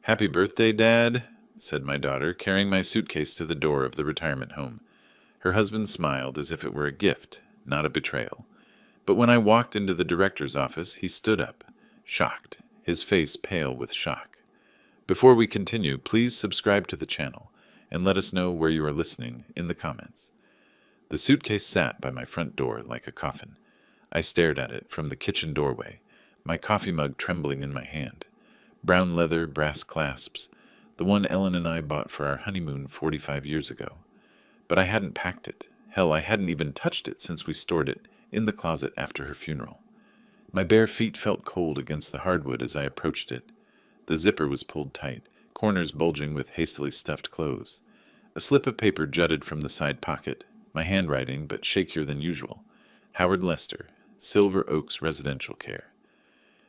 "Happy birthday, Dad," said my daughter, carrying my suitcase to the door of the retirement home. Her husband smiled as if it were a gift, not a betrayal. But when I walked into the director's office, he stood up, shocked, his face pale with shock. Before we continue, please subscribe to the channel and let us know where you are listening in the comments. The suitcase sat by my front door like a coffin. I stared at it from the kitchen doorway, my coffee mug trembling in my hand. Brown leather, brass clasps, the one Ellen and I bought for our honeymoon 45 years ago. But I hadn't packed it. Hell, I hadn't even touched it since we stored it in the closet after her funeral. My bare feet felt cold against the hardwood as I approached it. The zipper was pulled tight, corners bulging with hastily stuffed clothes. A slip of paper jutted from the side pocket, my handwriting but shakier than usual. Howard Lester, Silver Oaks Residential Care.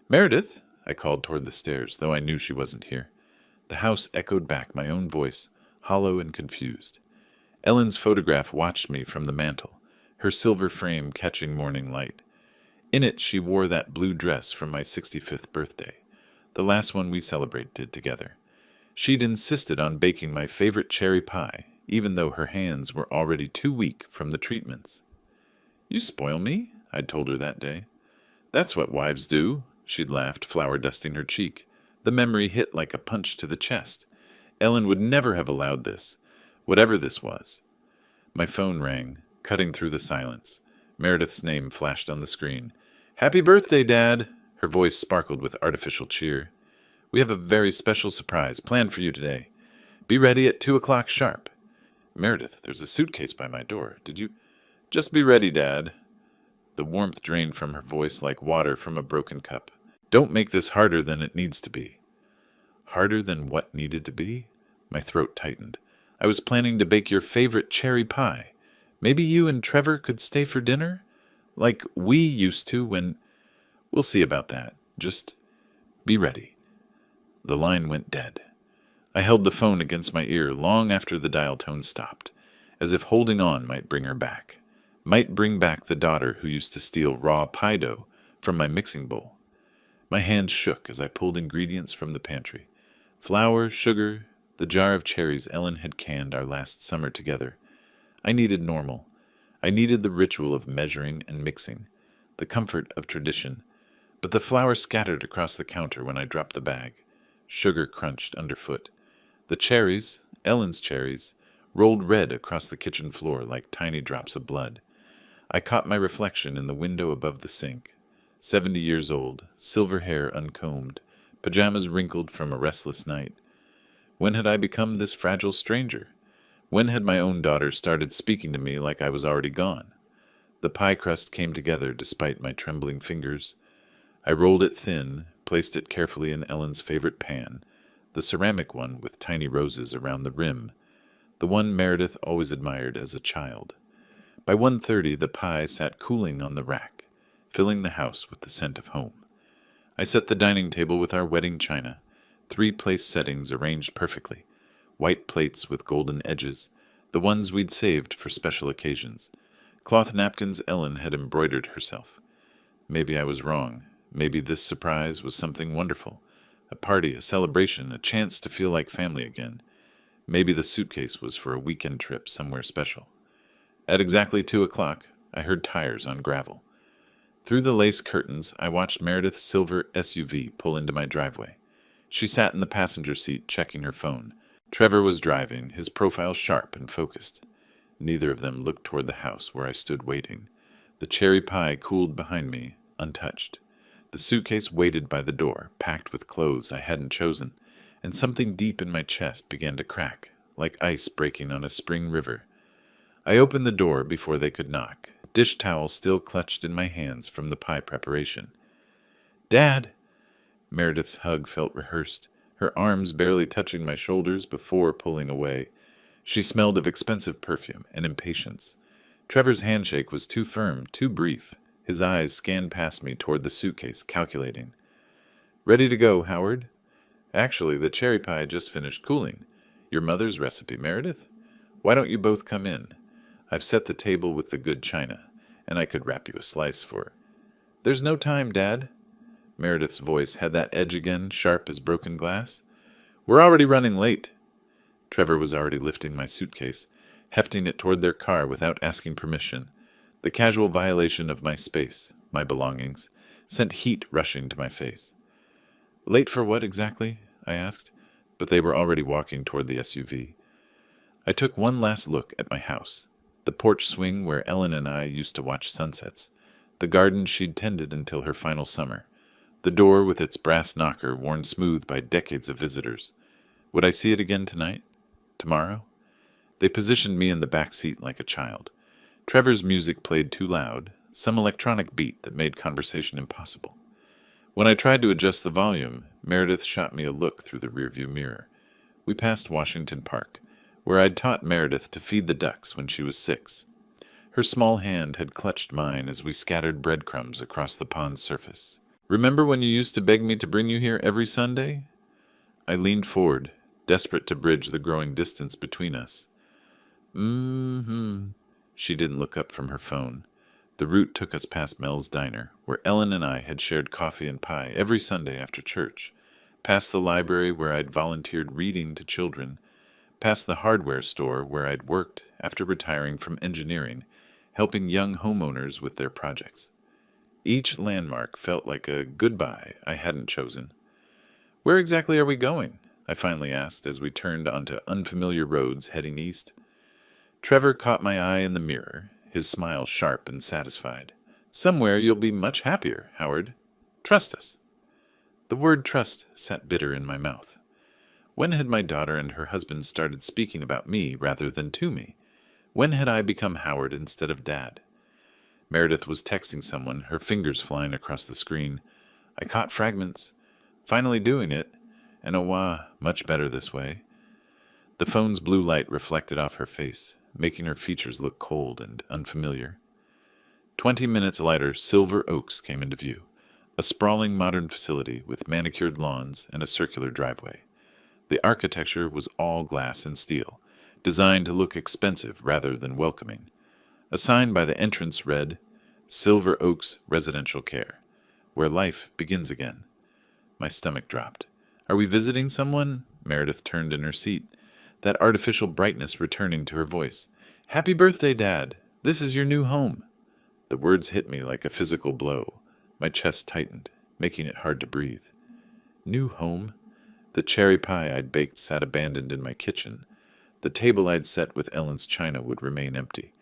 "Meredith," I called toward the stairs, though I knew she wasn't here. The house echoed back my own voice, hollow and confused. Ellen's photograph watched me from the mantel, her silver frame catching morning light. In it she wore that blue dress from my 65th birthday, the last one we celebrated together. She'd insisted on baking my favorite cherry pie, even though her hands were already too weak from the treatments. "You spoil me," I'd told her that day. "That's what wives do," she'd laughed, flour dusting her cheek. The memory hit like a punch to the chest. Ellen would never have allowed this, whatever this was. My phone rang, cutting through the silence. Meredith's name flashed on the screen. "Happy birthday, Dad!" Her voice sparkled with artificial cheer. "We have a very special surprise planned for you today. Be ready at 2 o'clock sharp." "Meredith, there's a suitcase by my door. Did you—" "Just be ready, Dad." The warmth drained from her voice like water from a broken cup. "Don't make this harder than it needs to be." Harder than what needed to be? My throat tightened. "I was planning to bake your favorite cherry pie. Maybe you and Trevor could stay for dinner? Like we used to when—" "We'll see about that. Just be ready." The line went dead. I held the phone against my ear long after the dial tone stopped, as if holding on might bring her back. Might bring back the daughter who used to steal raw pie dough from my mixing bowl. My hands shook as I pulled ingredients from the pantry. Flour, sugar, the jar of cherries Ellen had canned our last summer together. I needed normal. I needed the ritual of measuring and mixing, the comfort of tradition. But the flour scattered across the counter when I dropped the bag. Sugar crunched underfoot. The cherries, Ellen's cherries, rolled red across the kitchen floor like tiny drops of blood. I caught my reflection in the window above the sink. 70 years old, silver hair uncombed, pajamas wrinkled from a restless night. When had I become this fragile stranger? When had my own daughter started speaking to me like I was already gone? The pie crust came together despite my trembling fingers. I rolled it thin, placed it carefully in Ellen's favorite pan, the ceramic one with tiny roses around the rim, the one Meredith always admired as a child. By 1:30 the pie sat cooling on the rack, filling the house with the scent of home. I set the dining table with our wedding china, 3 place settings arranged perfectly, white plates with golden edges, the ones we'd saved for special occasions. Cloth napkins Ellen had embroidered herself. Maybe I was wrong. Maybe this surprise was something wonderful. A party, a celebration, a chance to feel like family again. Maybe the suitcase was for a weekend trip somewhere special. At exactly 2 o'clock, I heard tires on gravel. Through the lace curtains, I watched Meredith's silver SUV pull into my driveway. She sat in the passenger seat checking her phone. Trevor was driving, his profile sharp and focused. Neither of them looked toward the house where I stood waiting. The cherry pie cooled behind me, untouched. The suitcase waited by the door, packed with clothes I hadn't chosen, and something deep in my chest began to crack, like ice breaking on a spring river. I opened the door before they could knock, dish towel still clutched in my hands from the pie preparation. "Dad!" Meredith's hug felt rehearsed, her arms barely touching my shoulders before pulling away. She smelled of expensive perfume and impatience. Trevor's handshake was too firm, too brief. His eyes scanned past me toward the suitcase, calculating. "Ready to go, Howard?" "Actually, the cherry pie just finished cooling. Your mother's recipe, Meredith? Why don't you both come in? I've set the table with the good china, and I could wrap you a slice for—" "There's no time, Dad." Meredith's voice had that edge again, sharp as broken glass. We're already running late. Trevor was already lifting my suitcase, hefting it toward their car without asking permission. The casual violation of my space, my belongings, sent heat rushing to my face. Late for what exactly? I asked, but they were already walking toward the SUV. I took one last look at my house, the porch swing where Ellen and I used to watch sunsets, the garden she'd tended until her final summer, the door with its brass knocker worn smooth by decades of visitors. Would I see it again tonight? Tomorrow? They positioned me in the back seat like a child. Trevor's music played too loud, some electronic beat that made conversation impossible. When I tried to adjust the volume, Meredith shot me a look through the rearview mirror. We passed Washington Park, where I'd taught Meredith to feed the ducks when she was 6. Her small hand had clutched mine as we scattered breadcrumbs across the pond's surface. Remember when you used to beg me to bring you here every Sunday? I leaned forward, desperate to bridge the growing distance between us. She didn't look up from her phone. The route took us past Mel's Diner, where Ellen and I had shared coffee and pie every Sunday after church, past the library where I'd volunteered reading to children, past the hardware store where I'd worked after retiring from engineering, helping young homeowners with their projects. Each landmark felt like a goodbye I hadn't chosen. Where exactly are we going? I finally asked as we turned onto unfamiliar roads heading east. Trevor caught my eye in the mirror, his smile sharp and satisfied. Somewhere you'll be much happier, Howard. Trust us. The word trust sat bitter in my mouth. When had my daughter and her husband started speaking about me rather than to me? When had I become Howard instead of Dad? Meredith was texting someone, her fingers flying across the screen. I caught fragments. Finally doing it. And oh, wow, much better this way. The phone's blue light reflected off her face, making her features look cold and unfamiliar. 20 minutes later, Silver Oaks came into view, a sprawling modern facility with manicured lawns and a circular driveway. The architecture was all glass and steel, designed to look expensive rather than welcoming. A sign by the entrance read, Silver Oaks Residential Care, where life begins again. My stomach dropped. Are we visiting someone? Meredith turned in her seat, that artificial brightness returning to her voice. Happy birthday, Dad. This is your new home. The words hit me like a physical blow. My chest tightened, making it hard to breathe. New home? The cherry pie I'd baked sat abandoned in my kitchen. The table I'd set with Ellen's china would remain empty.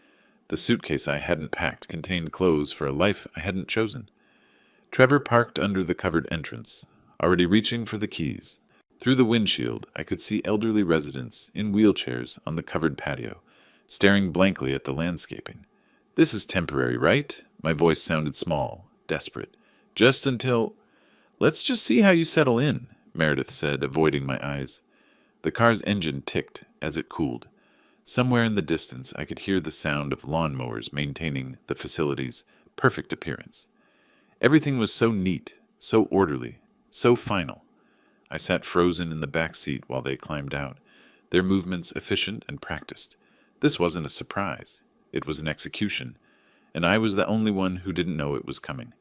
The suitcase I hadn't packed contained clothes for a life I hadn't chosen. Trevor parked under the covered entrance, already reaching for the keys. Through the windshield, I could see elderly residents in wheelchairs on the covered patio, staring blankly at the landscaping. This is temporary, right? My voice sounded small, desperate. Just until... Let's just see how you settle in, Meredith said, avoiding my eyes. The car's engine ticked as it cooled. Somewhere in the distance, I could hear the sound of lawnmowers maintaining the facility's perfect appearance. Everything was so neat, so orderly, so final. I sat frozen in the back seat while they climbed out, their movements efficient and practiced. This wasn't a surprise. It was an execution, and I was the only one who didn't know it was coming.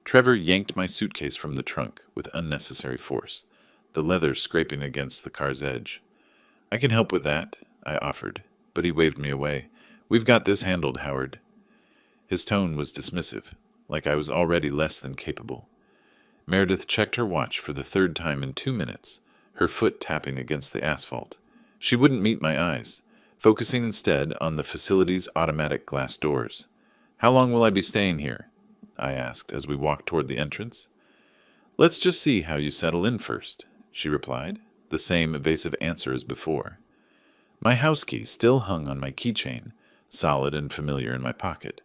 Trevor yanked my suitcase from the trunk with unnecessary force, the leather scraping against the car's edge. I can help with that, I offered, but he waved me away. We've got this handled, Howard. His tone was dismissive, like I was already less than capable. Meredith checked her watch for the 3rd time in 2 minutes, her foot tapping against the asphalt. She wouldn't meet my eyes, focusing instead on the facility's automatic glass doors. How long will I be staying here? I asked as we walked toward the entrance. Let's just see how you settle in first, she replied, the same evasive answer as before. My house key still hung on my keychain, solid and familiar in my pocket.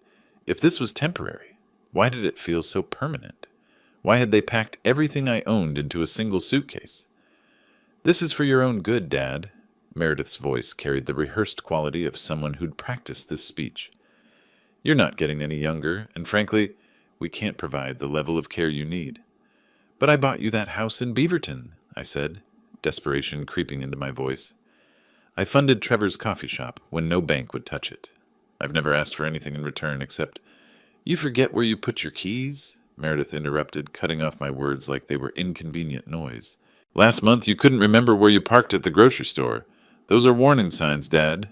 If this was temporary, why did it feel so permanent? Why had they packed everything I owned into a single suitcase? This is for your own good, Dad. Meredith's voice carried the rehearsed quality of someone who'd practiced this speech. You're not getting any younger, and frankly, we can't provide the level of care you need. But I bought you that house in Beaverton, I said, desperation creeping into my voice. I funded Trevor's coffee shop when no bank would touch it. I've never asked for anything in return except, You forget where you put your keys? Meredith interrupted, cutting off my words like they were inconvenient noise. Last month you couldn't remember where you parked at the grocery store. Those are warning signs, Dad.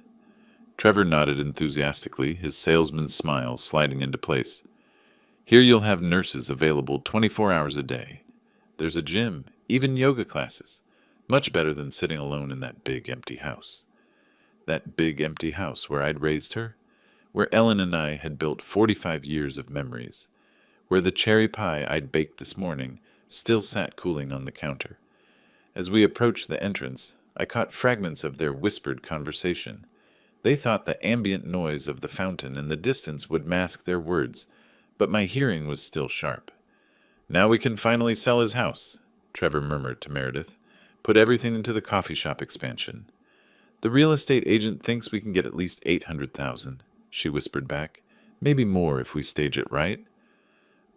Trevor nodded enthusiastically, his salesman's smile sliding into place. Here you'll have nurses available 24 hours a day. There's a gym, even yoga classes. Much better than sitting alone in that big empty house. That big empty house where I'd raised her, where Ellen and I had built 45 years of memories, where the cherry pie I'd baked this morning still sat cooling on the counter. As we approached the entrance, I caught fragments of their whispered conversation. They thought the ambient noise of the fountain in the distance would mask their words, but my hearing was still sharp. Now we can finally sell his house, Trevor murmured to Meredith. Put everything into the coffee shop expansion. The real estate agent thinks we can get at least $800,000, she whispered back. Maybe more if we stage it right.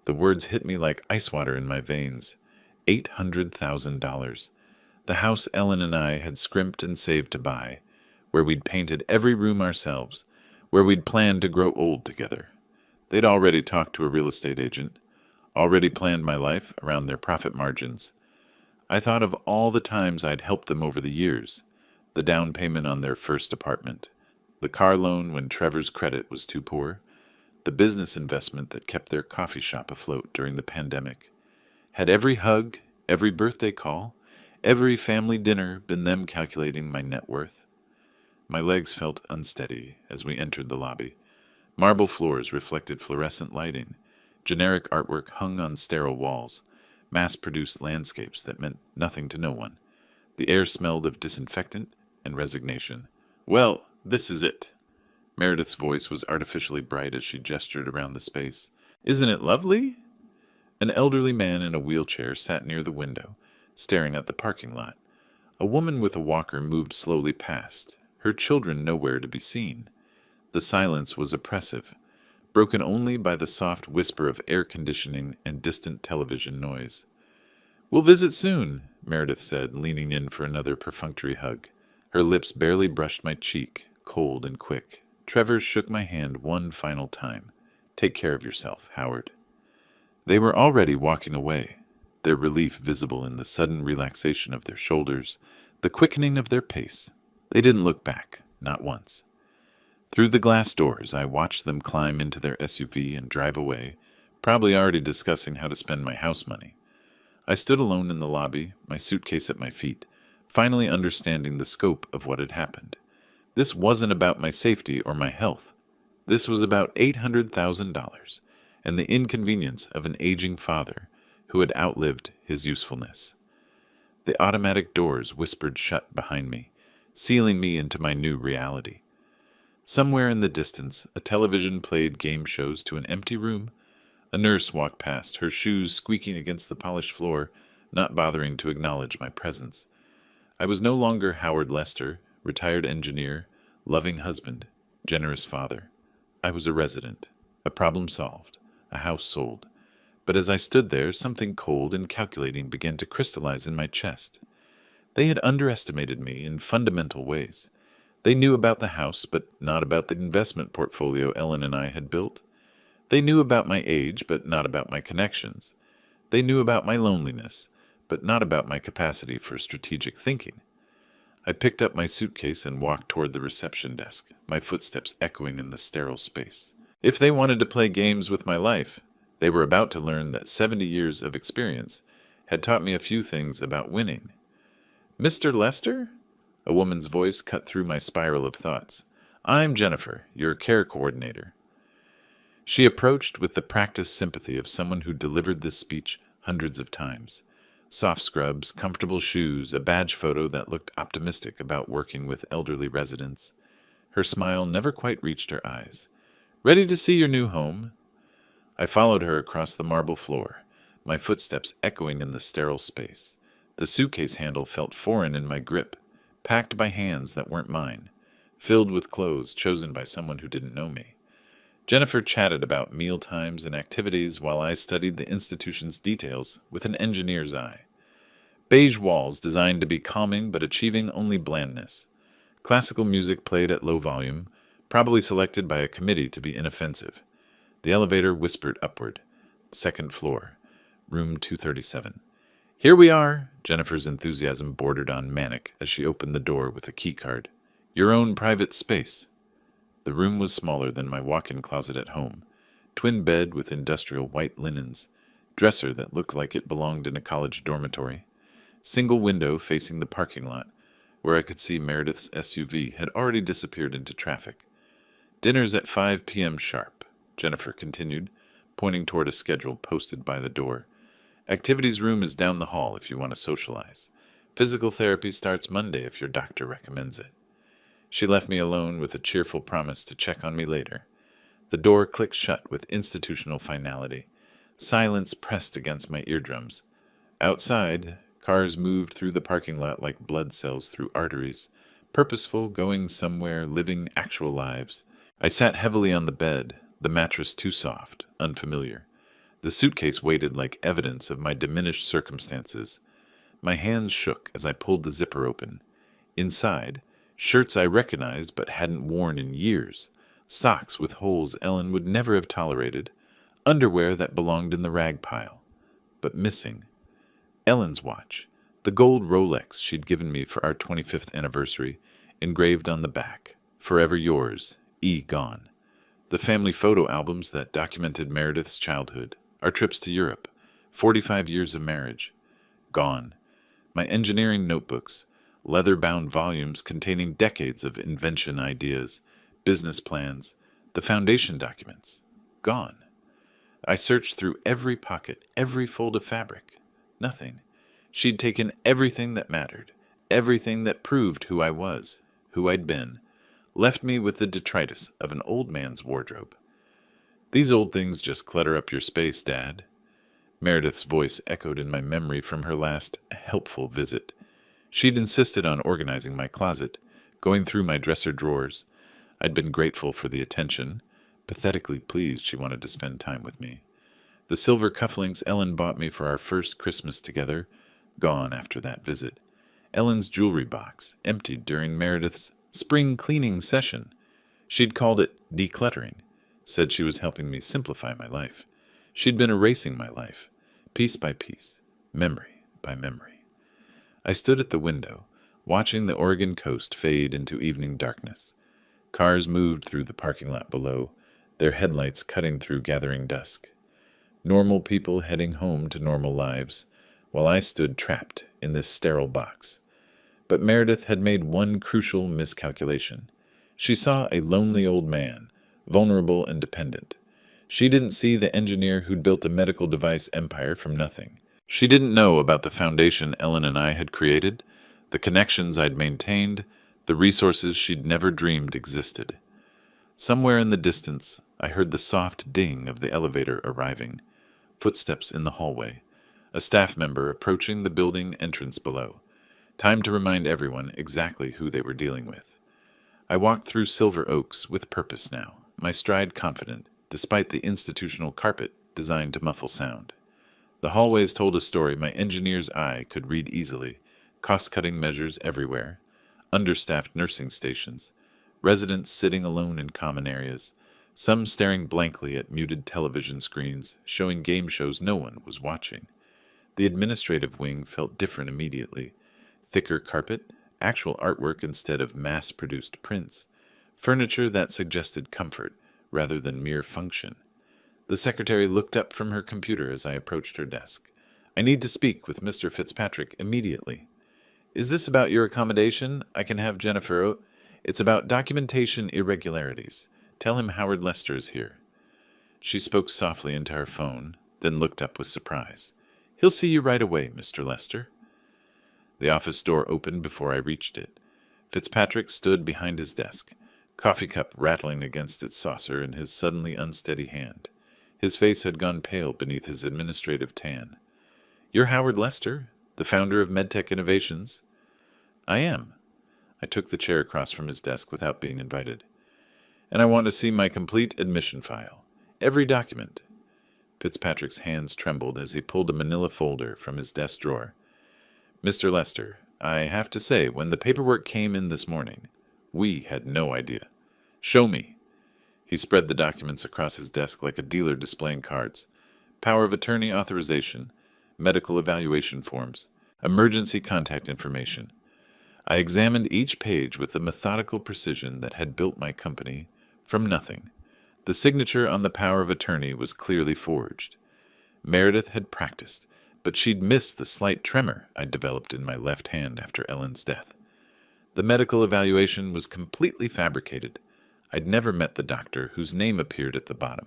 The words hit me like ice water in my veins. $800,000. The house Ellen and I had scrimped and saved to buy, where we'd painted every room ourselves, where we'd planned to grow old together. They'd already talked to a real estate agent, already planned my life around their profit margins. I thought of all the times I'd helped them over the years, the down payment on their first apartment, the car loan when Trevor's credit was too poor, the business investment that kept their coffee shop afloat during the pandemic. Had every hug, every birthday call, every family dinner been them calculating my net worth? My legs felt unsteady as we entered the lobby. Marble floors reflected fluorescent lighting. Generic artwork hung on sterile walls. Mass-produced landscapes that meant nothing to no one. The air smelled of disinfectant and resignation. Well, this is it. Meredith's voice was artificially bright as she gestured around the space. Isn't it lovely? An elderly man in a wheelchair sat near the window, staring at the parking lot. A woman with a walker moved slowly past, her children nowhere to be seen. The silence was oppressive, broken only by the soft whisper of air conditioning and distant television noise. We'll visit soon, Meredith said, leaning in for another perfunctory hug. Her lips barely brushed my cheek, cold and quick. Trevor shook my hand one final time. Take care of yourself, Howard. They were already walking away, their relief visible in the sudden relaxation of their shoulders, the quickening of their pace. They didn't look back, not once. Through the glass doors, I watched them climb into their SUV and drive away, probably already discussing how to spend my house money. I stood alone in the lobby, my suitcase at my feet, finally understanding the scope of what had happened. This wasn't about my safety or my health. This was about $800,000 and the inconvenience of an aging father who had outlived his usefulness. The automatic doors whispered shut behind me, sealing me into my new reality. Somewhere in the distance, a television played game shows to an empty room. A nurse walked past, her shoes squeaking against the polished floor, not bothering to acknowledge my presence. I was no longer Howard Lester, retired engineer, loving husband, generous father. I was a resident, a problem solved, a house sold. But as I stood there, something cold and calculating began to crystallize in my chest. They had underestimated me in fundamental ways. They knew about the house, but not about the investment portfolio Ellen and I had built. They knew about my age, but not about my connections. They knew about my loneliness, but not about my capacity for strategic thinking. I picked up my suitcase and walked toward the reception desk, my footsteps echoing in the sterile space. If they wanted to play games with my life, they were about to learn that 70 years of experience had taught me a few things about winning. Mr. Lester? A woman's voice cut through my spiral of thoughts. I'm Jennifer, your care coordinator. She approached with the practiced sympathy of someone who delivered this speech hundreds of times. Soft scrubs, comfortable shoes, a badge photo that looked optimistic about working with elderly residents. Her smile never quite reached her eyes. Ready to see your new home? I followed her across the marble floor, my footsteps echoing in the sterile space. The suitcase handle felt foreign in my grip, packed by hands that weren't mine, filled with clothes chosen by someone who didn't know me. Jennifer chatted about meal times and activities while I studied the institution's details with an engineer's eye. Beige walls designed to be calming but achieving only blandness. Classical music played at low volume, probably selected by a committee to be inoffensive. The elevator whispered upward. Second floor, room 237. Here we are, Jennifer's enthusiasm bordered on manic as she opened the door with a keycard. Your own private space. The room was smaller than my walk-in closet at home. Twin bed with industrial white linens. Dresser that looked like it belonged in a college dormitory. Single window facing the parking lot, where I could see Meredith's SUV had already disappeared into traffic. Dinner's at 5 p.m. sharp, Jennifer continued, pointing toward a schedule posted by the door. Activities room is down the hall if you want to socialize. Physical therapy starts Monday if your doctor recommends it. She left me alone with a cheerful promise to check on me later. The door clicked shut with institutional finality. Silence pressed against my eardrums. Outside, cars moved through the parking lot like blood cells through arteries, purposeful, going somewhere, living actual lives. I sat heavily on the bed, the mattress too soft, unfamiliar. The suitcase weighted like evidence of my diminished circumstances. My hands shook as I pulled the zipper open. Inside, shirts I recognized but hadn't worn in years, socks with holes Ellen would never have tolerated, underwear that belonged in the rag pile. But missing. Ellen's watch, the gold Rolex she'd given me for our 25th anniversary, engraved on the back, "Forever yours, E. gone." The family photo albums that documented Meredith's childhood, our trips to Europe, 45 years of marriage, gone. My engineering notebooks, leather-bound volumes containing decades of invention ideas, business plans, the foundation documents, gone. I searched through every pocket, every fold of fabric. Nothing. She'd taken everything that mattered, everything that proved who I was, who I'd been, left me with the detritus of an old man's wardrobe. These old things just clutter up your space, Dad. Meredith's voice echoed in my memory from her last helpful visit. She'd insisted on organizing my closet, going through my dresser drawers. I'd been grateful for the attention, pathetically pleased she wanted to spend time with me. The silver cufflinks Ellen bought me for our first Christmas together, gone after that visit. Ellen's jewelry box, emptied during Meredith's spring cleaning session. She'd called it decluttering, said she was helping me simplify my life. She'd been erasing my life, piece by piece, memory by memory. I stood at the window, watching the Oregon coast fade into evening darkness. Cars moved through the parking lot below, their headlights cutting through gathering dusk. Normal people heading home to normal lives, while I stood trapped in this sterile box. But Meredith had made one crucial miscalculation. She saw a lonely old man, vulnerable and dependent. She didn't see the engineer who'd built a medical device empire from nothing. She didn't know about the foundation Ellen and I had created, the connections I'd maintained, the resources she'd never dreamed existed. Somewhere in the distance, I heard the soft ding of the elevator arriving, footsteps in the hallway, a staff member approaching the building entrance below. Time to remind everyone exactly who they were dealing with. I walked through Silver Oaks with purpose now, my stride confident, despite the institutional carpet designed to muffle sound. The hallways told a story my engineer's eye could read easily, cost-cutting measures everywhere, understaffed nursing stations, residents sitting alone in common areas, some staring blankly at muted television screens showing game shows no one was watching. The administrative wing felt different immediately. Thicker carpet, actual artwork instead of mass-produced prints, furniture that suggested comfort rather than mere function. The secretary looked up from her computer as I approached her desk. "I need to speak with Mr. Fitzpatrick immediately." "Is this about your accommodation? I can have Jennifer. It's about documentation irregularities. Tell him Howard Lester is here." She spoke softly into her phone, then looked up with surprise. "He'll see you right away, Mr. Lester." The office door opened before I reached it. Fitzpatrick stood behind his desk, coffee cup rattling against its saucer in his suddenly unsteady hand. His face had gone pale beneath his administrative tan. "You're Howard Lester, the founder of MedTech Innovations?" "I am." I took the chair across from his desk without being invited. "And I want to see my complete admission file. Every document." Fitzpatrick's hands trembled as he pulled a manila folder from his desk drawer. "Mr. Lester, I have to say, when the paperwork came in this morning, we had no idea. Show me." He spread the documents across his desk like a dealer displaying cards. Power of attorney authorization, medical evaluation forms. Emergency contact information. I examined each page with the methodical precision that had built my company from nothing. The signature on the power of attorney was clearly forged. Meredith had practiced, but she'd missed the slight tremor I'd developed in my left hand after Ellen's death. The medical evaluation was completely fabricated. I'd never met the doctor whose name appeared at the bottom.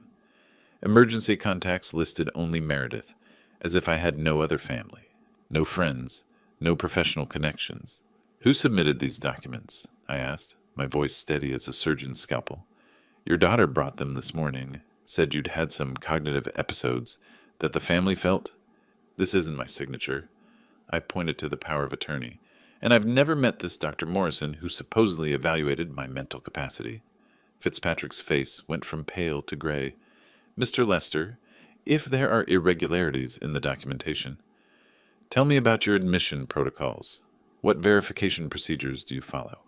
Emergency contacts listed only Meredith, as if I had no other family, no friends, no professional connections. Who submitted these documents? I asked, my voice steady as a surgeon's scalpel. Your daughter brought them this morning, said you'd had some cognitive episodes, that the family felt. This isn't my signature. I pointed to the power of attorney, and I've never met this Dr. Morrison who supposedly evaluated my mental capacity. Fitzpatrick's face went from pale to gray. Mr. Lester, if there are irregularities in the documentation, tell me about your admission protocols. What verification procedures do you follow?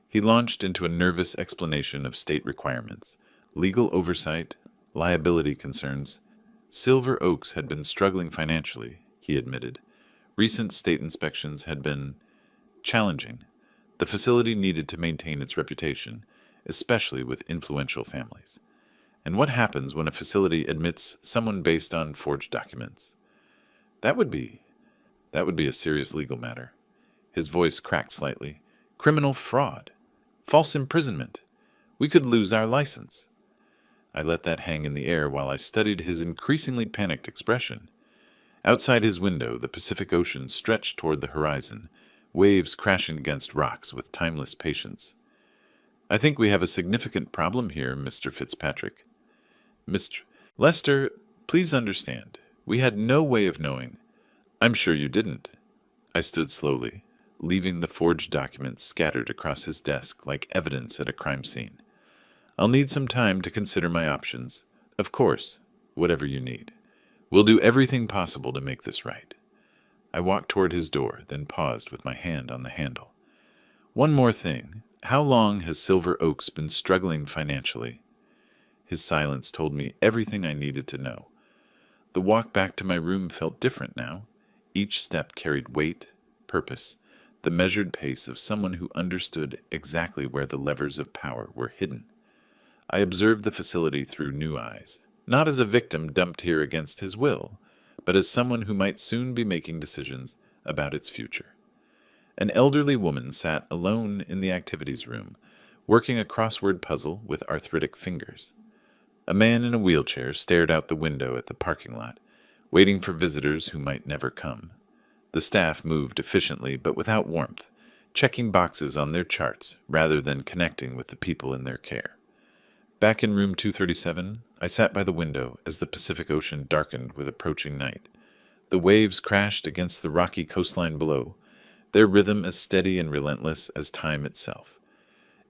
He launched into a nervous explanation of state requirements, legal oversight, liability concerns. Silver Oaks had been struggling financially, he admitted. Recent state inspections had been challenging. The facility needed to maintain its reputation, especially with influential families. And what happens when a facility admits someone based on forged documents? That would be a serious legal matter. His voice cracked slightly. Criminal fraud. False imprisonment. We could lose our license. I let that hang in the air while I studied his increasingly panicked expression. Outside his window, the Pacific Ocean stretched toward the horizon, waves crashing against rocks with timeless patience. I think we have a significant problem here, Mr. Fitzpatrick. Mr. Lester, please understand, we had no way of knowing. I'm sure you didn't. I stood slowly, leaving the forged documents scattered across his desk like evidence at a crime scene. I'll need some time to consider my options. Of course, whatever you need. We'll do everything possible to make this right. I walked toward his door, then paused with my hand on the handle. One more thing. How long has Silver Oaks been struggling financially? His silence told me everything I needed to know. The walk back to my room felt different now. Each step carried weight, purpose, the measured pace of someone who understood exactly where the levers of power were hidden. I observed the facility through new eyes, not as a victim dumped here against his will, but as someone who might soon be making decisions about its future. An elderly woman sat alone in the activities room, working a crossword puzzle with arthritic fingers. A man in a wheelchair stared out the window at the parking lot, waiting for visitors who might never come. The staff moved efficiently but without warmth, checking boxes on their charts rather than connecting with the people in their care. Back in room 237, I sat by the window as the Pacific Ocean darkened with approaching night. The waves crashed against the rocky coastline below, their rhythm as steady and relentless as time itself.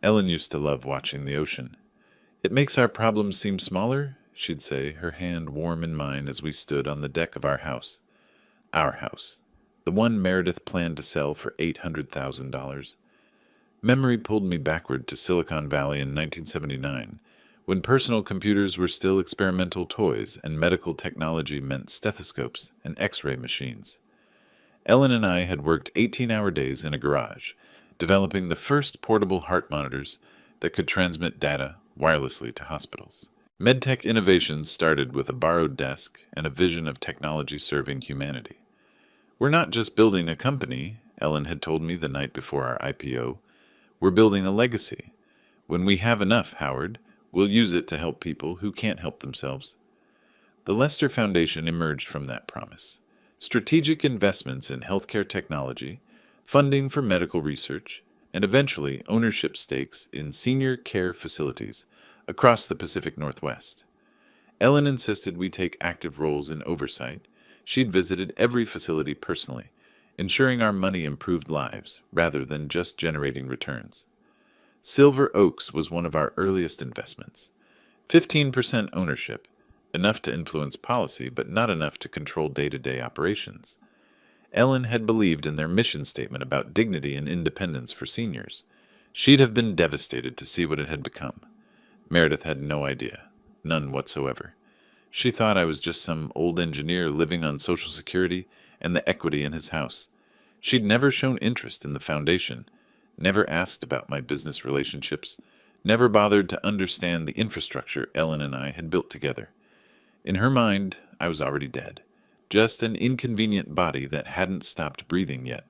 Ellen used to love watching the ocean. It makes our problems seem smaller, she'd say, her hand warm in mine as we stood on the deck of our house. Our house. The one Meredith planned to sell for $800,000. Memory pulled me backward to Silicon Valley in 1979, when personal computers were still experimental toys and medical technology meant stethoscopes and X-ray machines. Ellen and I had worked 18-hour days in a garage, developing the first portable heart monitors that could transmit data wirelessly to hospitals. MedTech innovations started with a borrowed desk and a vision of technology serving humanity. We're not just building a company, Ellen had told me the night before our IPO. We're building a legacy. When we have enough, Howard, we'll use it to help people who can't help themselves. The Lester Foundation emerged from that promise. Strategic investments in healthcare technology, funding for medical research, and eventually ownership stakes in senior care facilities across the Pacific Northwest. Ellen insisted we take active roles in oversight. She'd visited every facility personally, ensuring our money improved lives rather than just generating returns. Silver Oaks was one of our earliest investments. 15% ownership, enough to influence policy but not enough to control day-to-day operations. Ellen had believed in their mission statement about dignity and independence for seniors. She'd have been devastated to see what it had become. Meredith had no idea, none whatsoever. She thought I was just some old engineer living on Social Security and the equity in his house. She'd never shown interest in the foundation, never asked about my business relationships, never bothered to understand the infrastructure Ellen and I had built together. In her mind, I was already dead, just an inconvenient body that hadn't stopped breathing yet.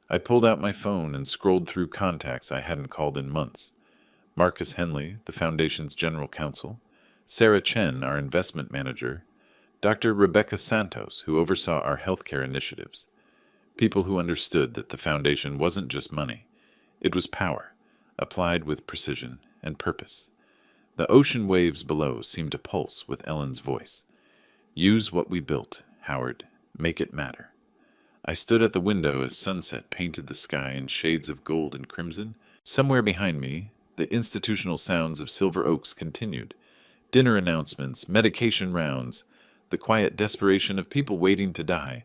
I pulled out my phone and scrolled through contacts I hadn't called in months. Marcus Henley, the Foundation's general counsel, Sarah Chen, our investment manager, Dr. Rebecca Santos, who oversaw our healthcare initiatives. People who understood that the Foundation wasn't just money. It was power, applied with precision and purpose. The ocean waves below seemed to pulse with Ellen's voice. Use what we built, Howard. Make it matter. I stood at the window as sunset painted the sky in shades of gold and crimson. Somewhere behind me, the institutional sounds of Silver Oaks continued. Dinner announcements, medication rounds, the quiet desperation of people waiting to die.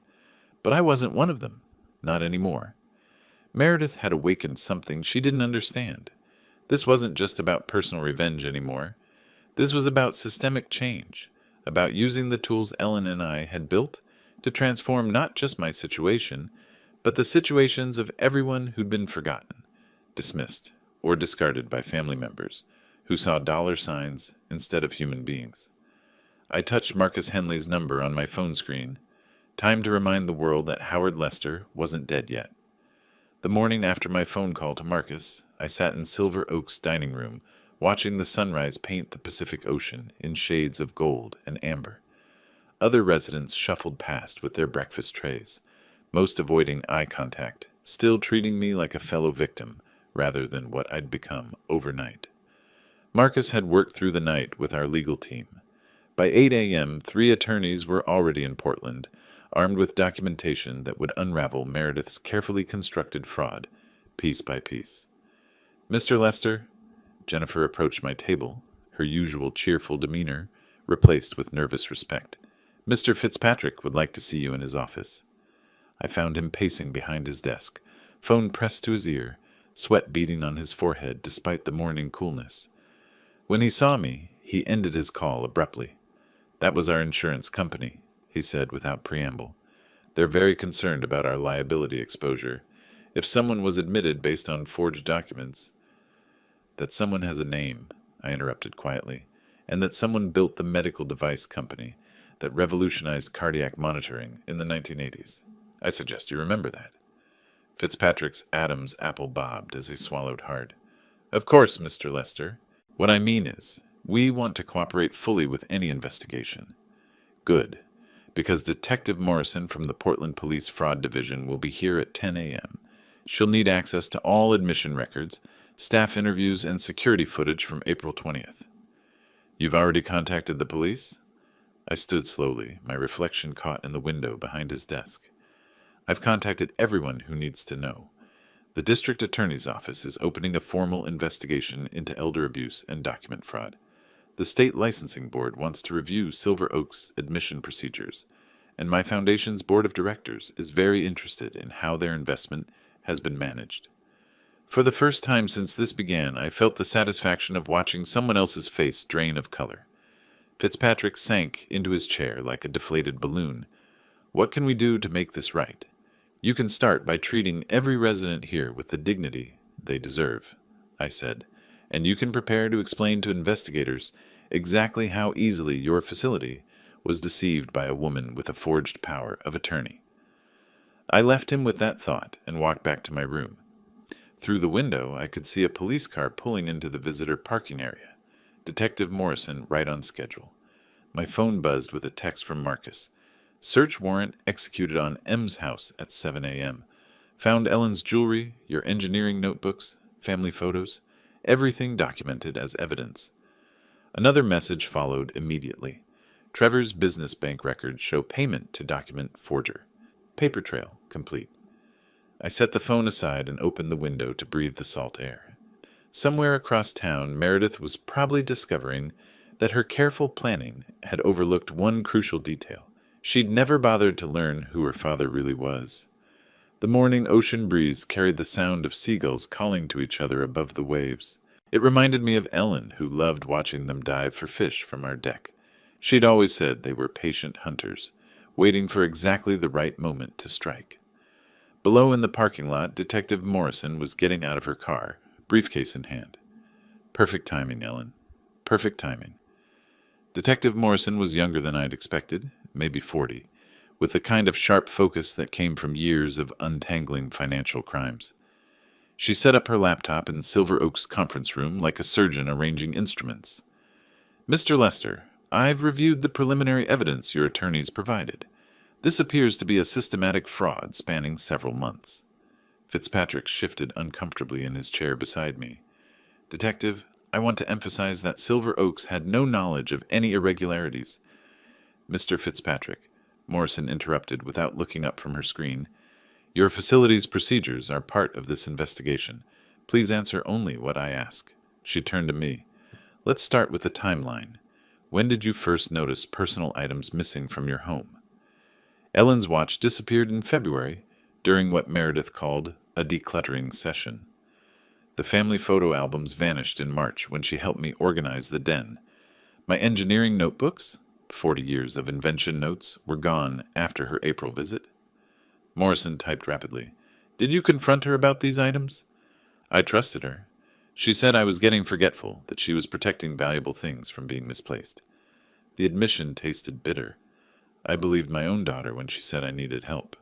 But I wasn't one of them. Not anymore. Meredith had awakened something she didn't understand. This wasn't just about personal revenge anymore. This was about systemic change, about using the tools Ellen and I had built to transform not just my situation, but the situations of everyone who'd been forgotten, dismissed, or discarded by family members who saw dollar signs instead of human beings. I touched Marcus Henley's number on my phone screen. Time to remind the world that Howard Lester wasn't dead yet. The morning after my phone call to Marcus, I sat in Silver Oak's dining room, watching the sunrise paint the Pacific Ocean in shades of gold and amber. Other residents shuffled past with their breakfast trays, most avoiding eye contact, still treating me like a fellow victim rather than what I'd become overnight. Marcus had worked through the night with our legal team. By 8 a.m., 3 attorneys were already in Portland, armed with documentation that would unravel Meredith's carefully constructed fraud, piece by piece. Mr. Lester, Jennifer approached my table, her usual cheerful demeanor replaced with nervous respect. Mr. Fitzpatrick would like to see you in his office. I found him pacing behind his desk, phone pressed to his ear, sweat beading on his forehead despite the morning coolness. When he saw me, he ended his call abruptly. That was our insurance company, he said without preamble. They're very concerned about our liability exposure. If someone was admitted based on forged documents, that someone has a name, I interrupted quietly, and that someone built the medical device company that revolutionized cardiac monitoring in the 1980s. I suggest you remember that. Fitzpatrick's Adam's apple bobbed as he swallowed hard. Of course, Mr. Lester. What I mean is, we want to cooperate fully with any investigation. Good, because Detective Morrison from the Portland Police Fraud Division will be here at 10 a.m. She'll need access to all admission records, staff interviews, and security footage from April 20th. You've already contacted the police? I stood slowly, my reflection caught in the window behind his desk. I've contacted everyone who needs to know. The district attorney's office is opening a formal investigation into elder abuse and document fraud. The state licensing board wants to review Silver Oak's admission procedures, and my foundation's board of directors is very interested in how their investment has been managed. For the first time since this began, I felt the satisfaction of watching someone else's face drain of color. Fitzpatrick sank into his chair like a deflated balloon. What can we do to make this right? You can start by treating every resident here with the dignity they deserve, I said, and you can prepare to explain to investigators exactly how easily your facility was deceived by a woman with a forged power of attorney. I left him with that thought and walked back to my room. Through the window, I could see a police car pulling into the visitor parking area. Detective Morrison right on schedule. My phone buzzed with a text from Marcus. Search warrant executed on M's house at 7 a.m. Found Ellen's jewelry, your engineering notebooks, family photos, everything documented as evidence. Another message followed immediately. Trevor's business bank records show payment to document forger. Paper trail complete. I set the phone aside and opened the window to breathe the salt air. Somewhere across town, Meredith was probably discovering that her careful planning had overlooked one crucial detail. She'd never bothered to learn who her father really was. The morning ocean breeze carried the sound of seagulls calling to each other above the waves. It reminded me of Ellen, who loved watching them dive for fish from our deck. She'd always said they were patient hunters, waiting for exactly the right moment to strike. Below in the parking lot, Detective Morrison was getting out of her car, briefcase in hand. Perfect timing, Ellen. Perfect timing. Detective Morrison was younger than I'd expected, maybe 40, with the kind of sharp focus that came from years of untangling financial crimes. She set up her laptop in Silver Oak's conference room like a surgeon arranging instruments. Mr. Lester, I've reviewed the preliminary evidence your attorneys provided. This appears to be a systematic fraud spanning several months. Fitzpatrick shifted uncomfortably in his chair beside me. Detective, I want to emphasize that Silver Oaks had no knowledge of any irregularities. Mr. Fitzpatrick, Morrison interrupted without looking up from her screen. Your facility's procedures are part of this investigation. Please answer only what I ask. She turned to me. Let's start with the timeline. When did you first notice personal items missing from your home? Ellen's watch disappeared in February during what Meredith called a decluttering session. The family photo albums vanished in March when she helped me organize the den. My engineering notebooks, 40 years of invention notes, were gone after her April visit. Morrison typed rapidly. Did you confront her about these items? I trusted her. She said I was getting forgetful, that she was protecting valuable things from being misplaced. The admission tasted bitter. I believed my own daughter when she said I needed help.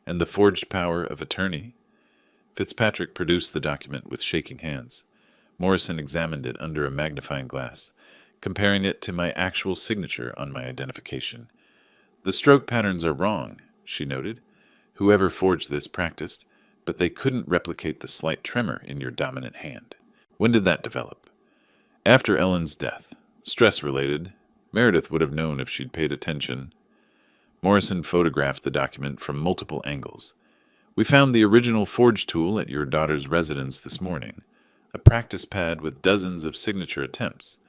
And the forged power of attorney? Fitzpatrick produced the document with shaking hands. Morrison examined it under a magnifying glass, comparing it to my actual signature on my identification. The stroke patterns are wrong, she noted. Whoever forged this practiced, but they couldn't replicate the slight tremor in your dominant hand. When did that develop? After Ellen's death. Stress-related. Meredith would have known if she'd paid attention. Morrison photographed the document from multiple angles. We found the original forge tool at your daughter's residence this morning, a practice pad with dozens of signature attempts.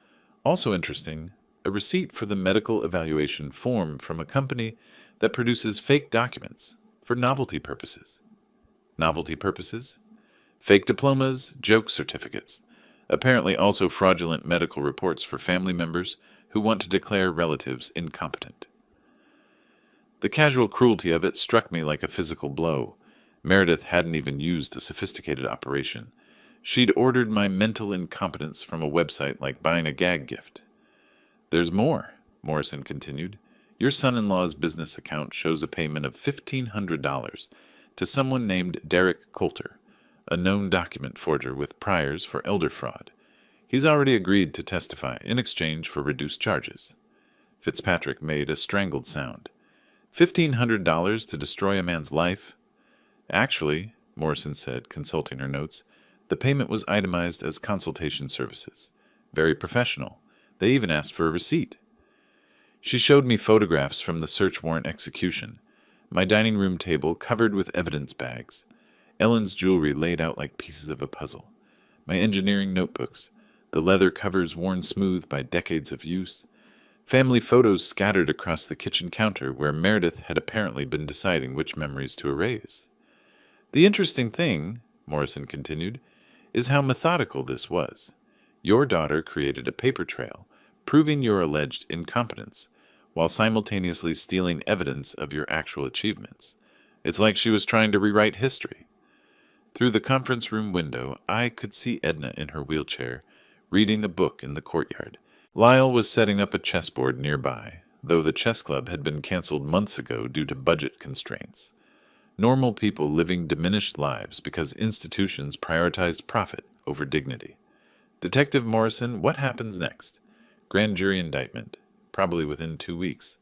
Also interesting, a receipt for the medical evaluation form from a company that produces fake documents for novelty purposes. Novelty purposes? Fake diplomas, joke certificates. Apparently also fraudulent medical reports for family members who want to declare relatives incompetent. The casual cruelty of it struck me like a physical blow. Meredith hadn't even used a sophisticated operation. She'd ordered my mental incompetence from a website like buying a gag gift. There's more, Morrison continued. Your son-in-law's business account shows a payment of $1,500 to someone named Derek Coulter, a known document forger with priors for elder fraud. He's already agreed to testify in exchange for reduced charges. Fitzpatrick made a strangled sound. $1,500 to destroy a man's life? Actually, Morrison said, consulting her notes, the payment was itemized as consultation services. Very professional. They even asked for a receipt. She showed me photographs from the search warrant execution, my dining room table covered with evidence bags, Ellen's jewelry laid out like pieces of a puzzle, my engineering notebooks, the leather covers worn smooth by decades of use, family photos scattered across the kitchen counter where Meredith had apparently been deciding which memories to erase. The interesting thing, Morrison continued, is how methodical this was. Your daughter created a paper trail, proving your alleged incompetence, while simultaneously stealing evidence of your actual achievements. It's like she was trying to rewrite history. Through the conference room window, I could see Edna in her wheelchair, reading a book in the courtyard. Lyle was setting up a chessboard nearby, though the chess club had been canceled months ago due to budget constraints. Normal people living diminished lives because institutions prioritized profit over dignity. Detective Morrison, what happens next? Grand jury indictment, probably within 2 weeks.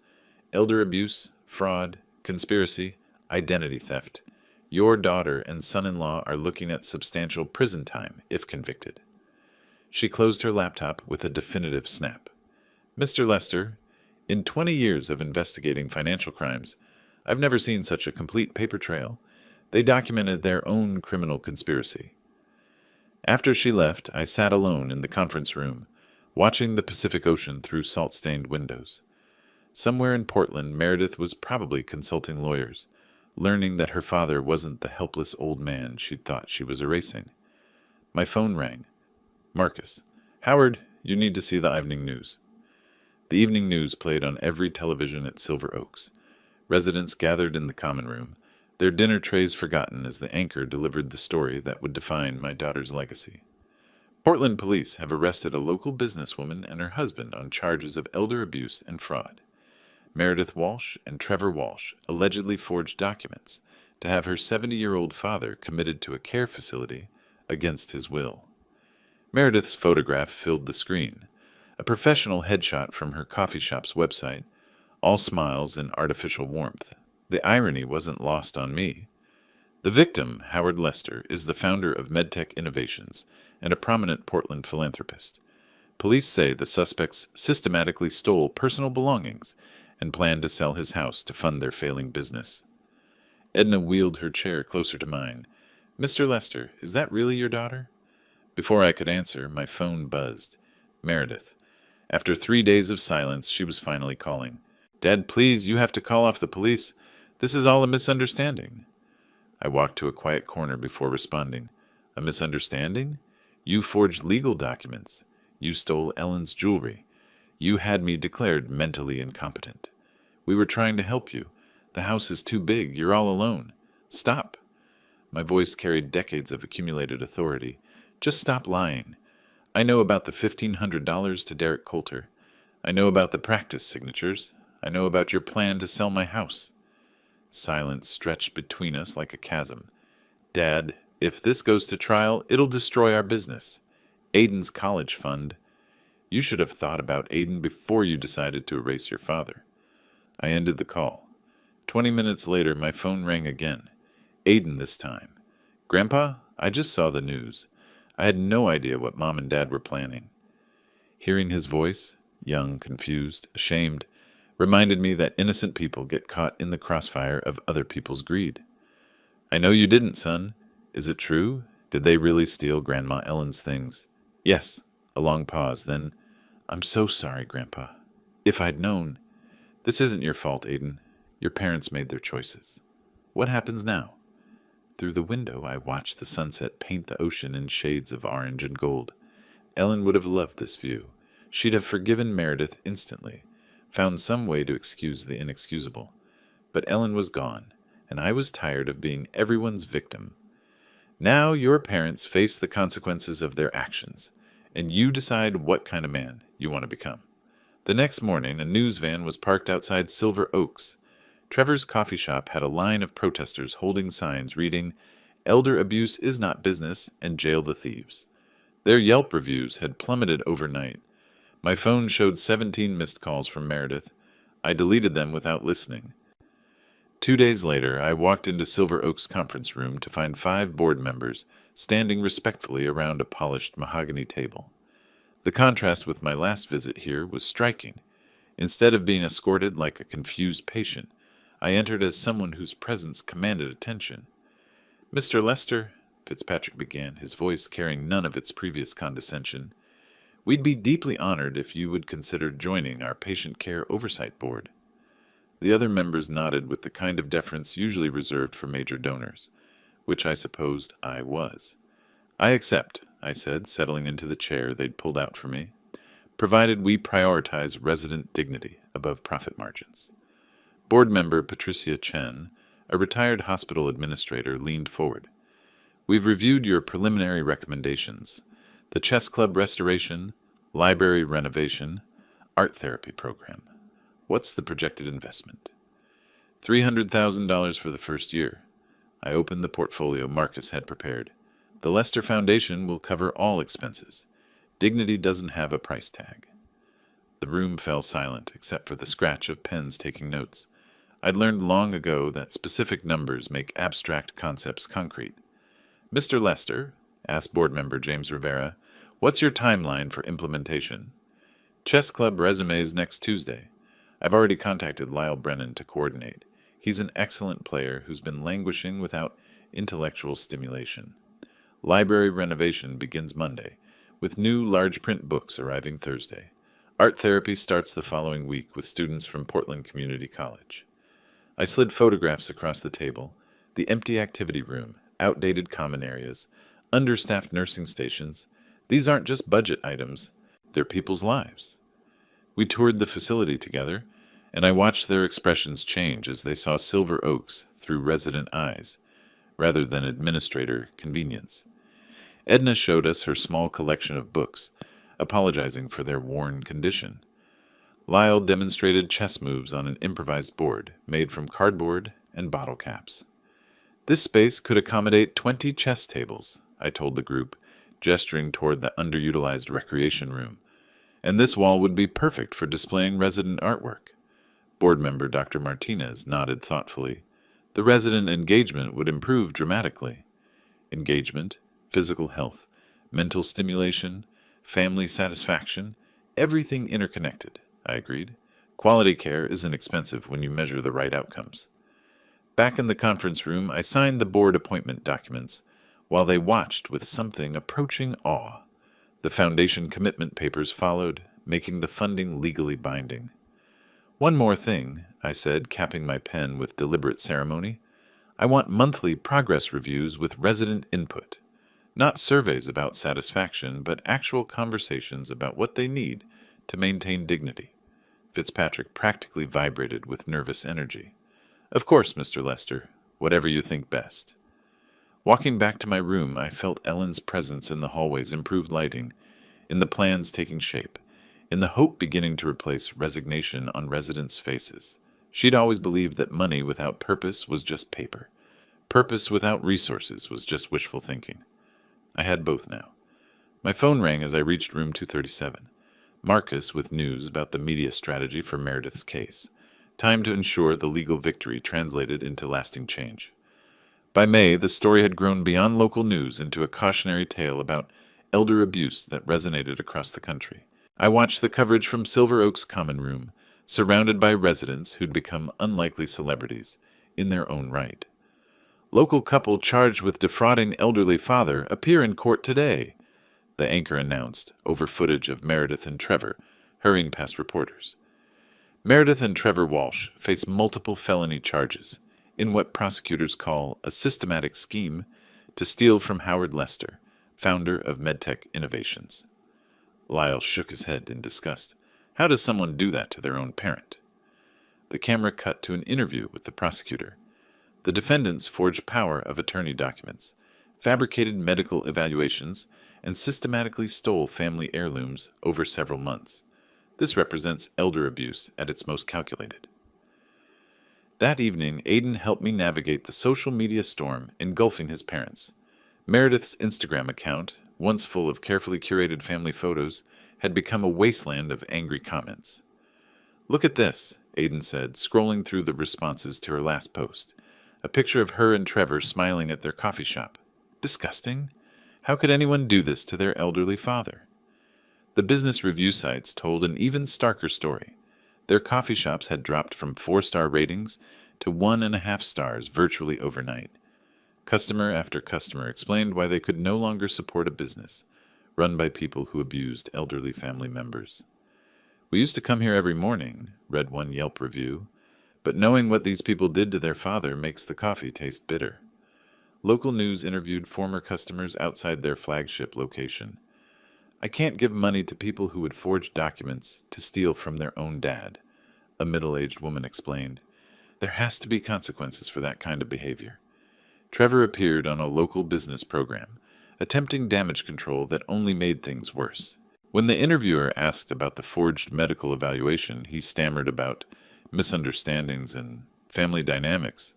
Elder abuse, fraud, conspiracy, identity theft. Your daughter and son-in-law are looking at substantial prison time if convicted. She closed her laptop with a definitive snap. Mr. Lester, in 20 years of investigating financial crimes, I've never seen such a complete paper trail. They documented their own criminal conspiracy. After she left, I sat alone in the conference room, watching the Pacific Ocean through salt-stained windows. Somewhere in Portland, Meredith was probably consulting lawyers, learning that her father wasn't the helpless old man she'd thought she was erasing. My phone rang. Marcus. Howard, you need to see the evening news. The evening news played on every television at Silver Oaks. Residents gathered in the common room, their dinner trays forgotten as the anchor delivered the story that would define my daughter's legacy. Portland police have arrested a local businesswoman and her husband on charges of elder abuse and fraud. Meredith Walsh and Trevor Walsh allegedly forged documents to have her 70-year-old father committed to a care facility against his will. Meredith's photograph filled the screen, a professional headshot from her coffee shop's website, all smiles and artificial warmth. The irony wasn't lost on me. The victim, Howard Lester, is the founder of MedTech Innovations and a prominent Portland philanthropist. Police say the suspects systematically stole personal belongings and planned to sell his house to fund their failing business. Edna wheeled her chair closer to mine. "Mr. Lester, is that really your daughter?" Before I could answer, my phone buzzed. Meredith. After 3 days of silence, she was finally calling. "Dad, please, you have to call off the police. This is all a misunderstanding." I walked to a quiet corner before responding. "A misunderstanding? You forged legal documents. You stole Ellen's jewelry. You had me declared mentally incompetent. We were trying to help you. The house is too big. You're all alone. Stop." My voice carried decades of accumulated authority. "Just stop lying. I know about the $1,500 to Derek Coulter. I know about the practice signatures. I know about your plan to sell my house." Silence stretched between us like a chasm. "Dad, if this goes to trial, it'll destroy our business. Aiden's college fund. You should have thought about Aiden before you decided to erase your father." I ended the call. 20 minutes later, my phone rang again. Aiden this time. "Grandpa, I just saw the news. I had no idea what Mom and Dad were planning." Hearing his voice, young, confused, ashamed, reminded me that innocent people get caught in the crossfire of other people's greed. "I know you didn't, son. Is it true? Did they really steal Grandma Ellen's things?" "Yes." A long pause, then, "I'm so sorry, Grandpa. If I'd known." "This isn't your fault, Aiden. Your parents made their choices. What happens now?" Through the window, I watched the sunset paint the ocean in shades of orange and gold. Ellen would have loved this view. She'd have forgiven Meredith instantly, found some way to excuse the inexcusable. But Ellen was gone, and I was tired of being everyone's victim. Now your parents face the consequences of their actions, and you decide what kind of man you want to become. The next morning, a news van was parked outside Silver Oaks. Trevor's coffee shop had a line of protesters holding signs reading, "Elder abuse is not business," and "Jail the thieves." Their Yelp reviews had plummeted overnight. My phone showed 17 missed calls from Meredith. I deleted them without listening. 2 days later, I walked into Silver Oaks conference room to find 5 board members standing respectfully around a polished mahogany table. The contrast with my last visit here was striking. Instead of being escorted like a confused patient, I entered as someone whose presence commanded attention. "Mr. Lester," Fitzpatrick began, his voice carrying none of its previous condescension, "we'd be deeply honored if you would consider joining our Patient Care Oversight Board." The other members nodded with the kind of deference usually reserved for major donors, which I supposed I was. "I accept," I said, settling into the chair they'd pulled out for me, "provided we prioritize resident dignity above profit margins." Board member Patricia Chen, a retired hospital administrator, leaned forward. "We've reviewed your preliminary recommendations: the chess club restoration, library renovation, art therapy program. What's the projected investment?" $300,000 for the first year. I opened the portfolio Marcus had prepared. "The Lester Foundation will cover all expenses. Dignity doesn't have a price tag." The room fell silent, except for the scratch of pens taking notes. I'd learned long ago that specific numbers make abstract concepts concrete. "Mr. Lester," asked board member James Rivera, "what's your timeline for implementation?" "Chess club resumes next Tuesday. I've already contacted Lyle Brennan to coordinate. He's an excellent player who's been languishing without intellectual stimulation. Library renovation begins Monday, with new large print books arriving Thursday. Art therapy starts the following week with students from Portland Community College." I slid photographs across the table: the empty activity room, outdated common areas, understaffed nursing stations. These aren't just budget items, they're people's lives. We toured the facility together, and I watched their expressions change as they saw Silver Oaks through resident eyes, rather than administrator convenience. Edna showed us her small collection of books, apologizing for their worn condition. Lyle demonstrated chess moves on an improvised board made from cardboard and bottle caps. This space could accommodate 20 chess tables, I told the group, gesturing toward the underutilized recreation room, and this wall would be perfect for displaying resident artwork. Board member Dr. Martinez nodded thoughtfully. The resident engagement would improve dramatically. Engagement, physical health, mental stimulation, family satisfaction, everything interconnected, I agreed. Quality care isn't expensive when you measure the right outcomes. Back in the conference room, I signed the board appointment documents, while they watched with something approaching awe. The foundation commitment papers followed, making the funding legally binding. One more thing, I said, capping my pen with deliberate ceremony. I want monthly progress reviews with resident input. Not surveys about satisfaction, but actual conversations about what they need to maintain dignity. Fitzpatrick practically vibrated with nervous energy. Of course, Mr. Lester, whatever you think best. Walking back to my room, I felt Ellen's presence in the hallway's improved lighting, in the plans taking shape, in the hope beginning to replace resignation on residents' faces. She'd always believed that money without purpose was just paper. Purpose without resources was just wishful thinking. I had both now. My phone rang as I reached room 237. Marcus with news about the media strategy for Meredith's case. Time to ensure the legal victory translated into lasting change. By May, the story had grown beyond local news into a cautionary tale about elder abuse that resonated across the country. I watched the coverage from Silver Oaks Common Room, surrounded by residents who'd become unlikely celebrities in their own right. Local couple charged with defrauding elderly father appear in court today, the anchor announced, over footage of Meredith and Trevor hurrying past reporters. Meredith and Trevor Walsh face multiple felony charges in what prosecutors call a systematic scheme to steal from Howard Lester, founder of MedTech Innovations. Lyle shook his head in disgust. How does someone do that to their own parent? The camera cut to an interview with the prosecutor. The defendants forged power of attorney documents, fabricated medical evaluations, and systematically stole family heirlooms over several months. This represents elder abuse at its most calculated. That evening, Aidan helped me navigate the social media storm engulfing his parents. Meredith's Instagram account, once full of carefully curated family photos, had become a wasteland of angry comments. "Look at this," Aidan said, scrolling through the responses to her last post. A picture of her and Trevor smiling at their coffee shop. Disgusting. How could anyone do this to their elderly father? The business review sites told an even starker story. Their coffee shops had dropped from 4-star ratings to 1.5 stars virtually overnight. Customer after customer explained why they could no longer support a business run by people who abused elderly family members. "We used to come here every morning," read one Yelp review, "but knowing what these people did to their father makes the coffee taste bitter." Local news interviewed former customers outside their flagship location. "I can't give money to people who would forge documents to steal from their own dad," a middle-aged woman explained. "There has to be consequences for that kind of behavior." Trevor appeared on a local business program, attempting damage control that only made things worse. When the interviewer asked about the forged medical evaluation, he stammered about misunderstandings and family dynamics.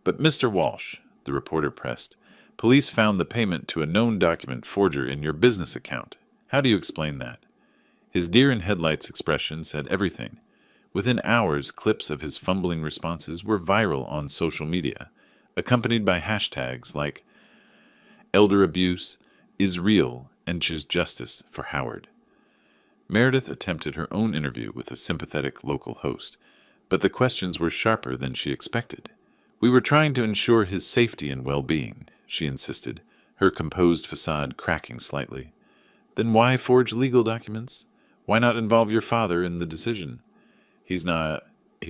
"But Mr. Walsh," the reporter pressed, "police found the payment to a known document forger in your business account. How do you explain that?" His deer-in-headlights expression said everything. Within hours, clips of his fumbling responses were viral on social media, accompanied by hashtags like "Elder Abuse is Real and Choose Justice for Howard." Meredith attempted her own interview with a sympathetic local host, but the questions were sharper than she expected. "We were trying to ensure his safety and well-being," she insisted, her composed facade cracking slightly. "Then why forge legal documents? Why not involve your father in the decision?" He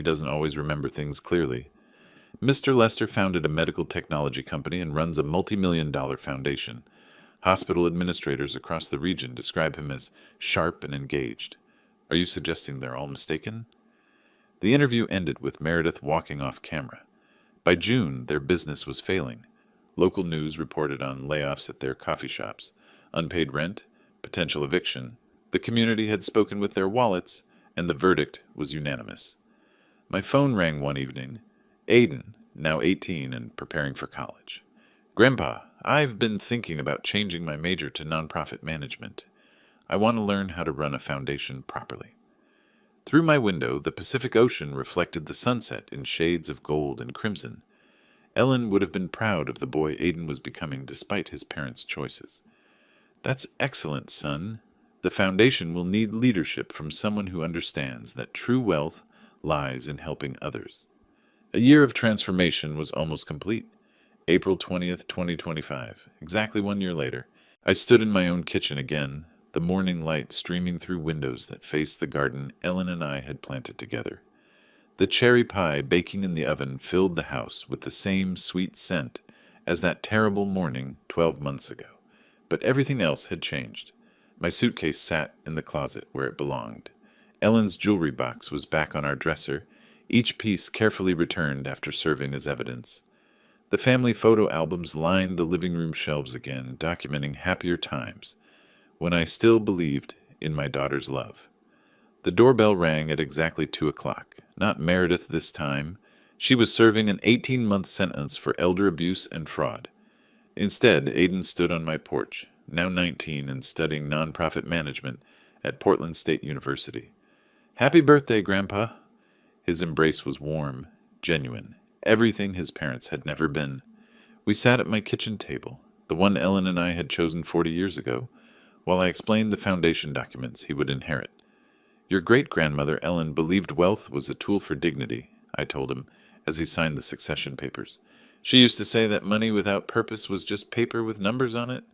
doesn't always remember things clearly. Mr. Lester founded a medical technology company and runs a multi-million-dollar foundation. Hospital administrators across the region describe him as sharp and engaged. Are you suggesting they're all mistaken?" The interview ended with Meredith walking off camera. By June, their business was failing. Local news reported on layoffs at their coffee shops, unpaid rent, potential eviction. The community had spoken with their wallets, and the verdict was unanimous. My phone rang one evening. Aiden, now 18 and preparing for college. "Grandpa, I've been thinking about changing my major to nonprofit management. I want to learn how to run a foundation properly." Through my window, the Pacific Ocean reflected the sunset in shades of gold and crimson. Ellen would have been proud of the boy Aiden was becoming despite his parents' choices. "That's excellent, son. The foundation will need leadership from someone who understands that true wealth lies in helping others." A year of transformation was almost complete. April 20th, 2025, exactly 1 year later, I stood in my own kitchen again, the morning light streaming through windows that faced the garden Ellen and I had planted together. The cherry pie baking in the oven filled the house with the same sweet scent as that terrible morning 12 months ago. But everything else had changed. My suitcase sat in the closet where it belonged. Ellen's jewelry box was back on our dresser, each piece carefully returned after serving as evidence. The family photo albums lined the living room shelves again, documenting happier times, when I still believed in my daughter's love. The doorbell rang at exactly 2 o'clock. Not Meredith this time. She was serving an 18-month sentence for elder abuse and fraud. Instead, Aiden stood on my porch, now 19 and studying nonprofit management at Portland State University. "Happy birthday, Grandpa." His embrace was warm, genuine, everything his parents had never been. We sat at my kitchen table, the one Ellen and I had chosen 40 years ago, while I explained the foundation documents he would inherit. "Your great-grandmother Ellen believed wealth was a tool for dignity," I told him as he signed the succession papers. "She used to say that money without purpose was just paper with numbers on it."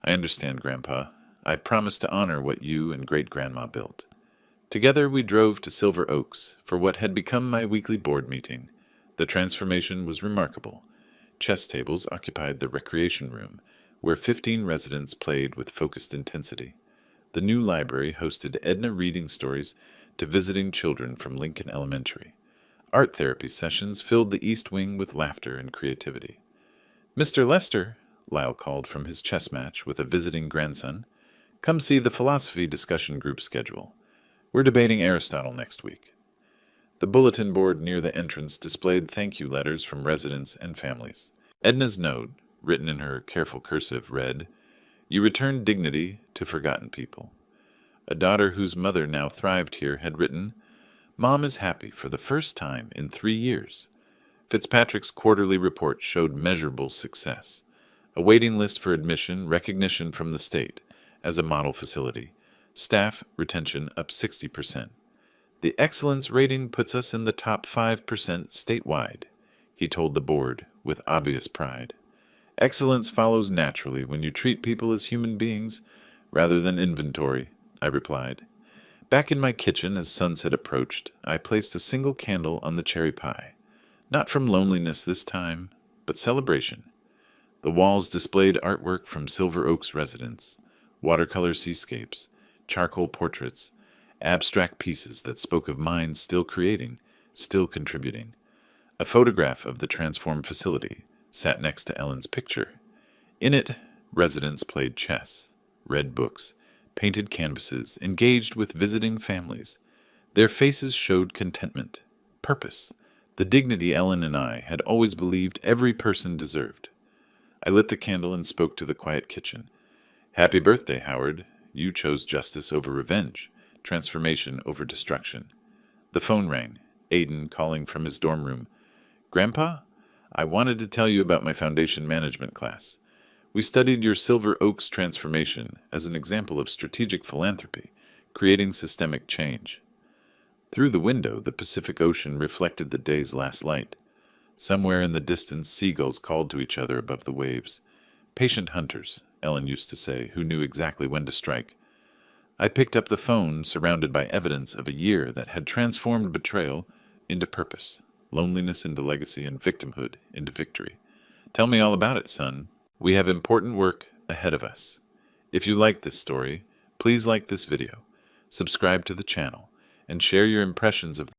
"I understand, Grandpa. I promise to honor what you and great-grandma built." Together we drove to Silver Oaks for what had become my weekly board meeting. The transformation was remarkable. Chess tables occupied the recreation room, where 15 residents played with focused intensity. The new library hosted Edna reading stories to visiting children from Lincoln Elementary. Art therapy sessions filled the East Wing with laughter and creativity. "Mr. Lester," Lyle called from his chess match with a visiting grandson, "come see the philosophy discussion group schedule. We're debating Aristotle next week." The bulletin board near the entrance displayed thank you letters from residents and families. Edna's note, written in her careful cursive, read, "You return dignity to forgotten people." A daughter whose mother now thrived here had written, "Mom is happy for the first time in 3 years." Fitzpatrick's quarterly report showed measurable success. A waiting list for admission, recognition from the state as a model facility. Staff retention up 60%. "The excellence rating puts us in the top 5% statewide," he told the board with obvious pride. "Excellence follows naturally when you treat people as human beings rather than inventory," I replied. Back in my kitchen as sunset approached, I placed a single candle on the cherry pie. Not from loneliness this time, but celebration. The walls displayed artwork from Silver Oaks residents, watercolor seascapes, charcoal portraits, abstract pieces that spoke of minds still creating, still contributing. A photograph of the transformed facility sat next to Ellen's picture. In it, residents played chess, read books, painted canvases, engaged with visiting families. Their faces showed contentment, purpose, the dignity Ellen and I had always believed every person deserved. I lit the candle and spoke to the quiet kitchen. "Happy birthday, Howard. You chose justice over revenge, transformation over destruction." The phone rang, Aiden calling from his dorm room. "Grandpa, I wanted to tell you about my foundation management class. We studied your Silver Oaks transformation as an example of strategic philanthropy, creating systemic change." Through the window, the Pacific Ocean reflected the day's last light. Somewhere in the distance, seagulls called to each other above the waves. Patient hunters, Ellen used to say, who knew exactly when to strike. I picked up the phone, surrounded by evidence of a year that had transformed betrayal into purpose, loneliness into legacy, and victimhood into victory. "Tell me all about it, son. We have important work ahead of us." If you like this story, please like this video, subscribe to the channel, and share your impressions of